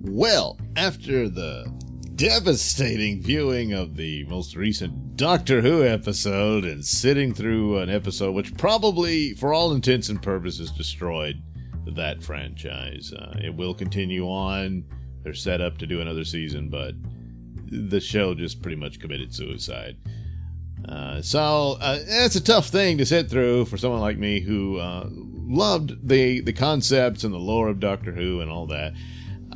Well, after the devastating viewing of the most recent Doctor Who episode and sitting through an episode which probably, for all intents and purposes, destroyed that franchise. It will continue on. They're set up to do another season, but the show just pretty much committed suicide. So it's a tough thing to sit through for someone like me who loved the concepts and the lore of Doctor Who and all that.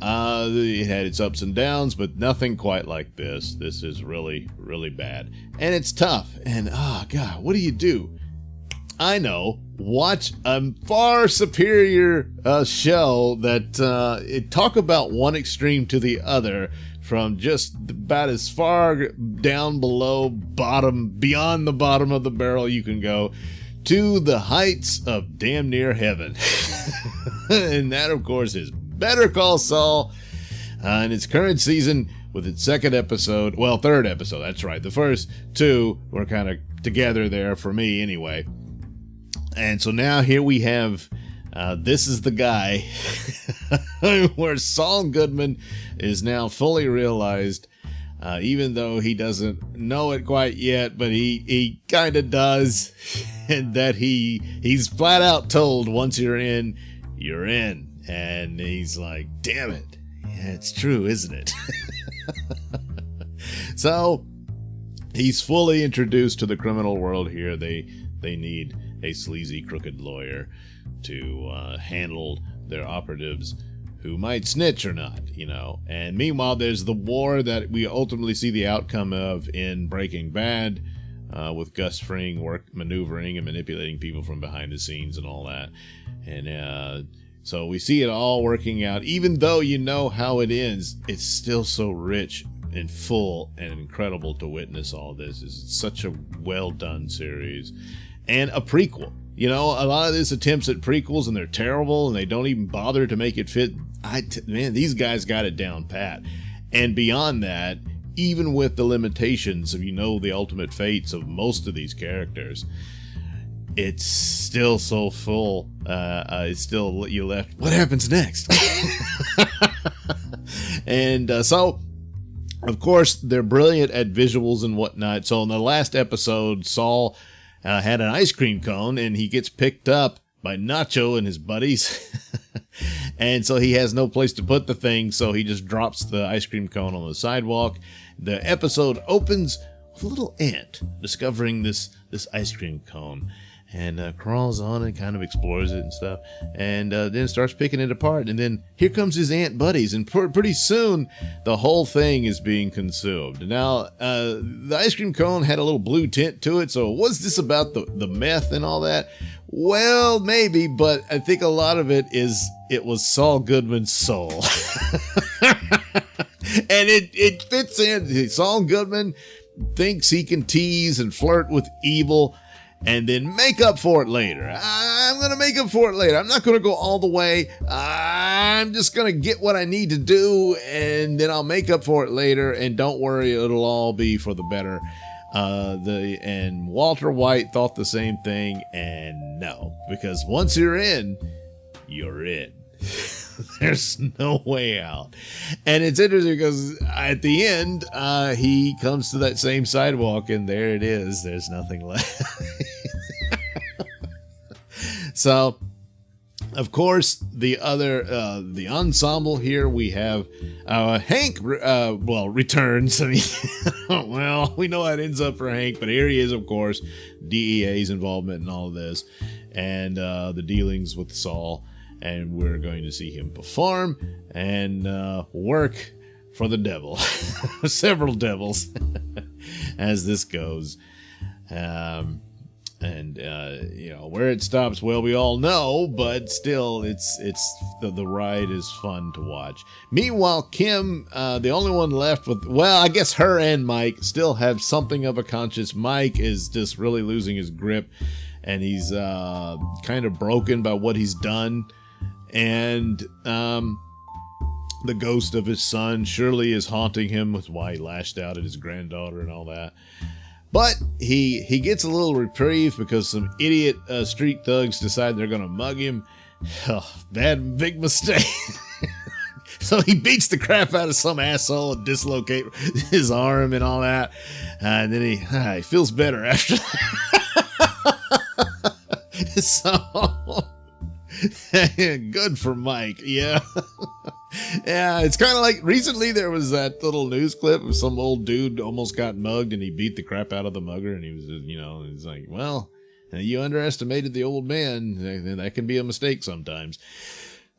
It had its ups and downs, but nothing quite like this. This is really, really bad. And it's tough. And, oh, God, what do you do? I know. Watch a far superior show that talk about one extreme to the other, from just about as far down below beyond the bottom of the barrel you can go, to the heights of damn near heaven. And that, of course, is Better Call Saul in its current season with its third episode. That's right. The first two were kind of together there for me anyway. And so now here we have, this is the guy where Saul Goodman is now fully realized, even though he doesn't know it quite yet, but he kind of does, and that he's flat out told, once you're in, you're in. And he's like, damn it. Yeah, it's true, isn't it? So he's fully introduced to the criminal world here. They need a sleazy, crooked lawyer to handle their operatives who might snitch or not, you know. And meanwhile, there's the war that we ultimately see the outcome of in Breaking Bad, with Gus Fring maneuvering and manipulating people from behind the scenes and all that. And so we see it all working out. Even though you know how it ends, it's still so rich and full and incredible to witness all this. It's such a well-done series. And a prequel. You know, a lot of this attempts at prequels, and they're terrible, and they don't even bother to make it fit. Man, these guys got it down pat. And beyond that, even with the limitations of, the ultimate fates of most of these characters, it's still so full. It's still you left. What happens next? And so, of course, they're brilliant at visuals and whatnot. So in the last episode, Saul had an ice cream cone, and he gets picked up by Nacho and his buddies. And so he has no place to put the thing, so he just drops the ice cream cone on the sidewalk. The episode opens with a little ant discovering this ice cream cone, and crawls on and kind of explores it and stuff, and then starts picking it apart. And then here comes his ant buddies, and pretty soon the whole thing is being consumed. Now, the ice cream cone had a little blue tint to it, so was this about the meth and all that? Well, maybe, but I think a lot of it was Saul Goodman's soul. And it fits in. Saul Goodman thinks he can tease and flirt with evil and then make up for it later. I'm going to make up for it later. I'm not going to go all the way. I'm just going to get what I need to do, and then I'll make up for it later, and don't worry, it'll all be for the better. And Walter White thought the same thing, and no, because once you're in, you're in. There's no way out. And it's interesting because at the end, he comes to that same sidewalk, and there it is. There's nothing left. So, of course, the ensemble here, we have Hank, returns. I mean, well, we know how it ends up for Hank, but here he is, of course, DEA's involvement in all of this, and the dealings with Saul. And we're going to see him perform and work for the devil. Several devils as this goes. Where it stops, well, we all know, but still, the ride is fun to watch. Meanwhile, Kim, the only one left with, well, I guess her and Mike still have something of a conscience. Mike is just really losing his grip, and he's kind of broken by what he's done. And the ghost of his son surely is haunting him with why he lashed out at his granddaughter and all that. But he gets a little reprieve because some idiot street thugs decide they're going to mug him. Oh, big mistake. So he beats the crap out of some asshole and dislocate his arm and all that. And then he feels better after that. So, good for Mike. Yeah. Yeah, it's kind of like recently there was that little news clip of some old dude almost got mugged and he beat the crap out of the mugger. And he was, he's like, well, you underestimated the old man. That can be a mistake sometimes.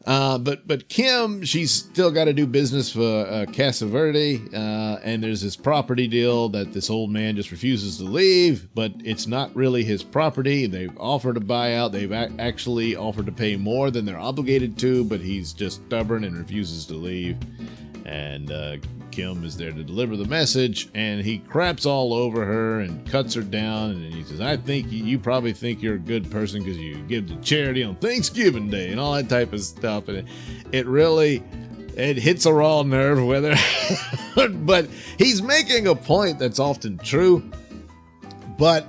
But Kim, she's still got to do business for Casa Verde, and there's this property deal that this old man just refuses to leave, but it's not really his property. They've offered a buyout. They've actually offered to pay more than they're obligated to, but he's just stubborn and refuses to leave. And Kim is there to deliver the message, and he craps all over her and cuts her down, and he says, I think you probably think you're a good person because you give to charity on Thanksgiving Day and all that type of stuff. And it really hits a raw nerve with her. But he's making a point that's often true, but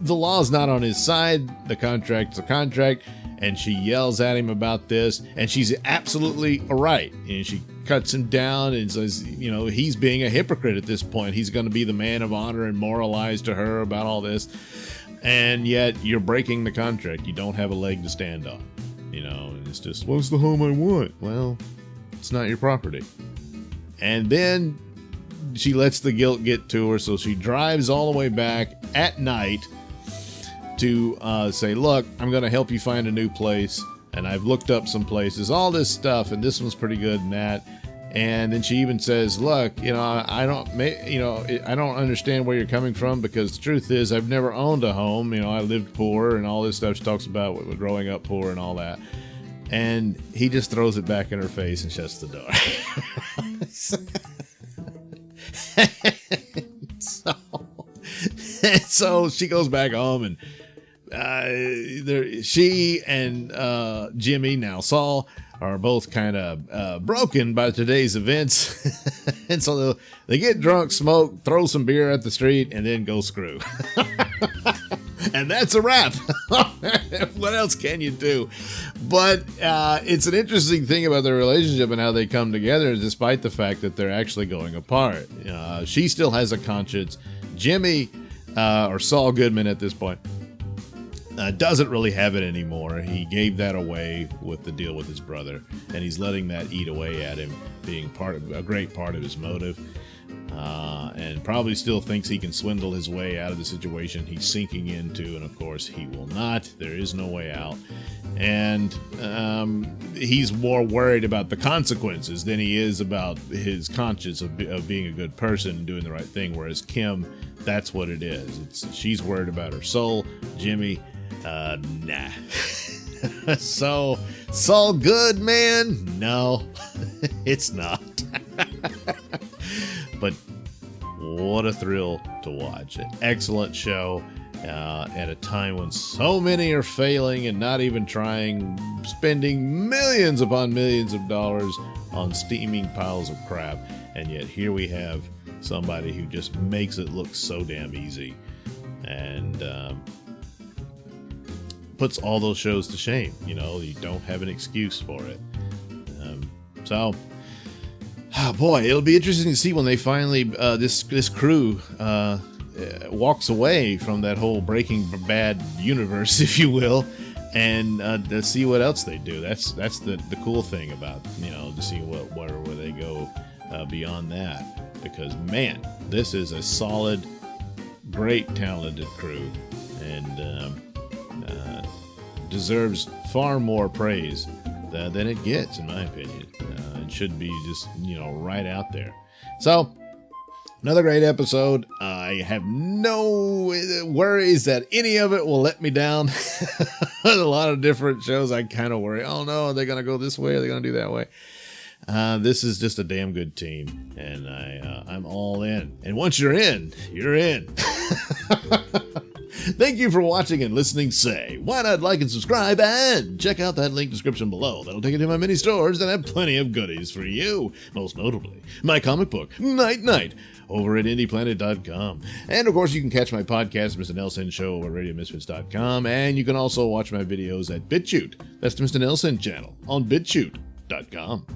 the law's not on his side. The contract's a contract. And she yells at him about this, and she's absolutely right. And she cuts him down and says, he's being a hypocrite at this point. He's going to be the man of honor and moralize to her about all this. And yet you're breaking the contract. You don't have a leg to stand on. And it's just, what's the home I want? Well, it's not your property. And then she lets the guilt get to her, so she drives all the way back at night to say, look, I'm going to help you find a new place, and I've looked up some places, all this stuff, and this one's pretty good and that. And then she even says, look, I don't understand where you're coming from, because the truth is I've never owned a home. I lived poor and all this stuff. She talks about growing up poor and all that. And he just throws it back in her face and shuts the door. So she goes back home, and she and Jimmy, now Saul, are both kind of broken by today's events. And so they get drunk, smoke, throw some beer at the street, and then go screw. And that's a wrap. What else can you do? But it's an interesting thing about their relationship and how they come together, despite the fact that they're actually going apart. She still has a conscience. Jimmy, or Saul Goodman at this point, doesn't really have it anymore. He gave that away with the deal with his brother, and he's letting that eat away at him, being a great part of his motive. And probably still thinks he can swindle his way out of the situation he's sinking into, and of course he will not. There is no way out. And he's more worried about the consequences than he is about his conscience of being a good person and doing the right thing, whereas Kim, that's what it is. She's worried about her soul. Jimmy, nah. So, Saul good, man? No, it's not. But what a thrill to watch. An excellent show at a time when so many are failing and not even trying, spending millions upon millions of dollars on steaming piles of crap. And yet here we have somebody who just makes it look so damn easy and puts all those shows to shame. You don't have an excuse for it. Oh boy, it'll be interesting to see when they finally, this crew walks away from that whole Breaking Bad universe, if you will, and to see what else they do. That's the cool thing about, to see where they go beyond that. Because, man, this is a solid, great, talented crew, and deserves far more praise than it gets, in my opinion. It should be just, right out there. So, another great episode. I have no worries that any of it will let me down. A lot of different shows I kind of worry, oh no, are they going to go this way? Are they going to do that way? This is just a damn good team, and I'm all in. And once you're in, you're in. Thank you for watching and listening. Why not like and subscribe and check out that link description below. That'll take you to my mini stores that have plenty of goodies for you. Most notably, my comic book, Night Night, over at indieplanet.com. And of course, you can catch my podcast, Mr Nailsin Show, over at radiomisfits.com. And you can also watch my videos at BitChute. That's the Mr Nailsin channel on BitChute.com.